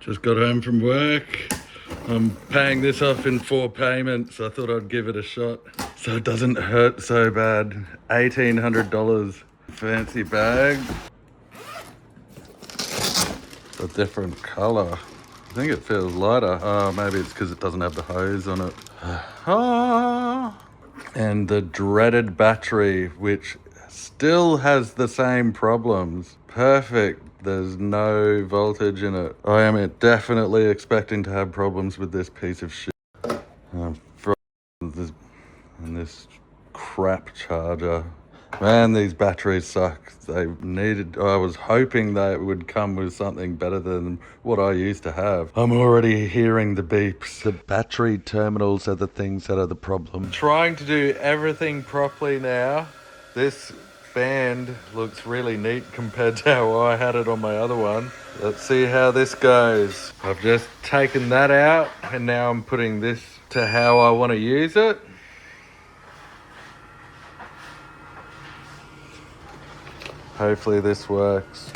Just got home from work. I'm paying this off in 4 payments. I thought I'd give it a shot so it doesn't hurt so bad. $1,800. Fancy bag. It's a different color. I think it feels lighter. Oh, maybe it's because it doesn't have the hose on it. And the dreaded battery, which still has the same problems. Perfect. There's no voltage in it. I am definitely expecting to have problems with this piece of shit. And this crap charger. Man, these batteries suck. I was hoping they would come with something better than what I used to have. I'm already hearing the beeps. The battery terminals are the things that are the problem. Trying to do everything properly now. This band looks really neat compared to how I had it on my other one. Let's see how this goes. I've just taken that out and now I'm putting this to how I want to use it. Hopefully this works.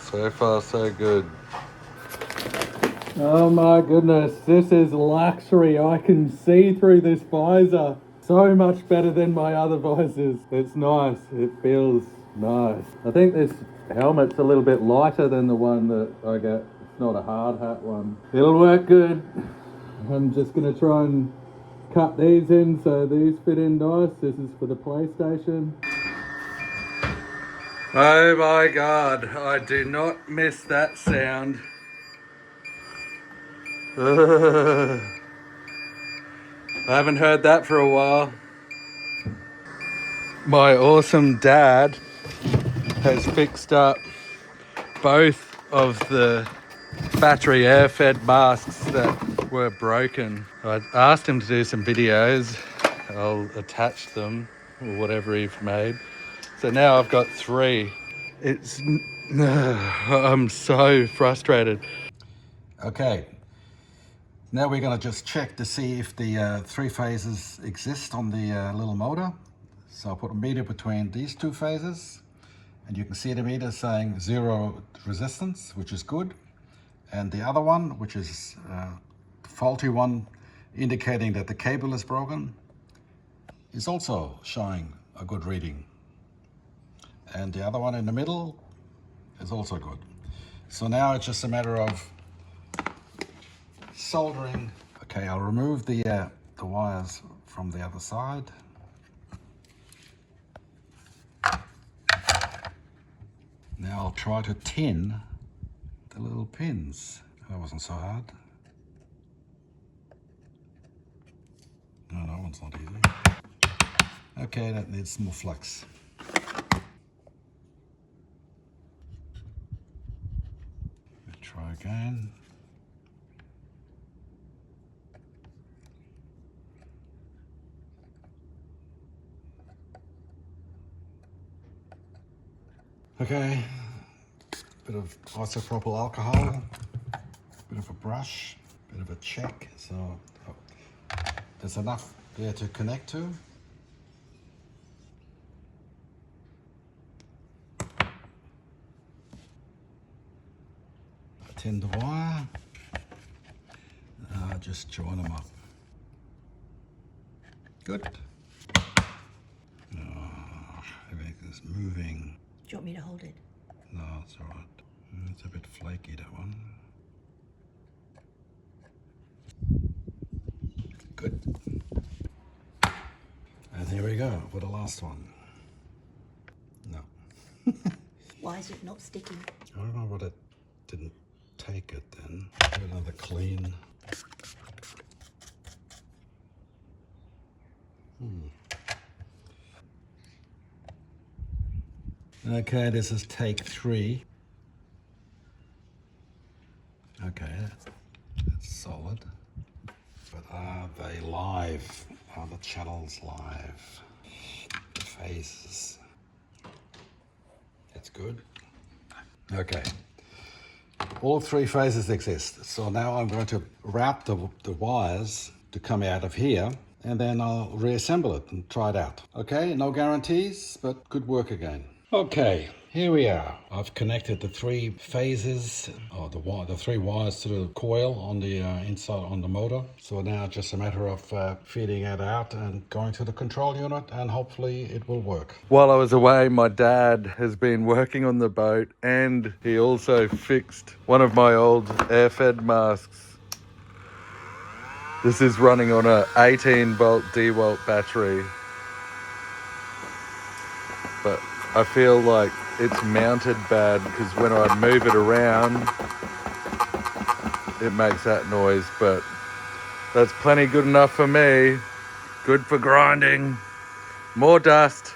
So far, so good. Oh my goodness, this is luxury. I can see through this visor. So much better than my other visors. It's nice, it feels nice. I think this helmet's a little bit lighter than the one that I got. It's not a hard hat one. It'll work good. I'm just gonna try and cut these in so these fit in nice. This is for the PlayStation. Oh my God, I do not miss that sound. I haven't heard that for a while. My awesome dad has fixed up both of the battery air-fed masks that were broken. I asked him to do some videos. I'll attach them or whatever he's made. So now I've got 3. I'm so frustrated. Okay, now we're going to just check to see if the 3 phases exist on the little motor. So I'll put a meter between these 2 phases and you can see the meter saying 0 resistance, which is good. And the other one, which is the faulty one, indicating that the cable is broken, is also showing a good reading. And the other one in the middle is also good. So now it's just a matter of soldering. Okay, I'll remove the wires from the other side. Now I'll try to tin the little pins. That wasn't so hard. No, that one's not easy. Okay, that needs more flux. Try again. Okay, bit of isopropyl alcohol, bit of a brush, bit of a check. So there's enough there to connect to. Tin the wire, just join them up. Good. Oh, everything's moving. Do you want me to hold it? No, it's all right. It's a bit flaky, that one. Good. And here we go for the last one. No. Why is it not sticking? I don't know what it didn't take it then. Give it another clean. Okay, this is take 3. Okay, that's solid. But are they live? Are the channels live? The phases. That's good. Okay. All 3 phases exist. So now I'm going to route the wires to come out of here, and then I'll reassemble it and try it out. Okay, no guarantees, but good work again. Okay, here we are. I've connected the three phases, or the three wires to the coil on the inside on the motor. So now it's just a matter of feeding it out and going to the control unit, and hopefully it will work. While I was away, my dad has been working on the boat, and he also fixed one of my old air-fed masks. This is running on a 18-volt D-Walt battery, but I feel like it's mounted bad because when I move it around, it makes that noise, but that's plenty good enough for me. Good for grinding. More dust.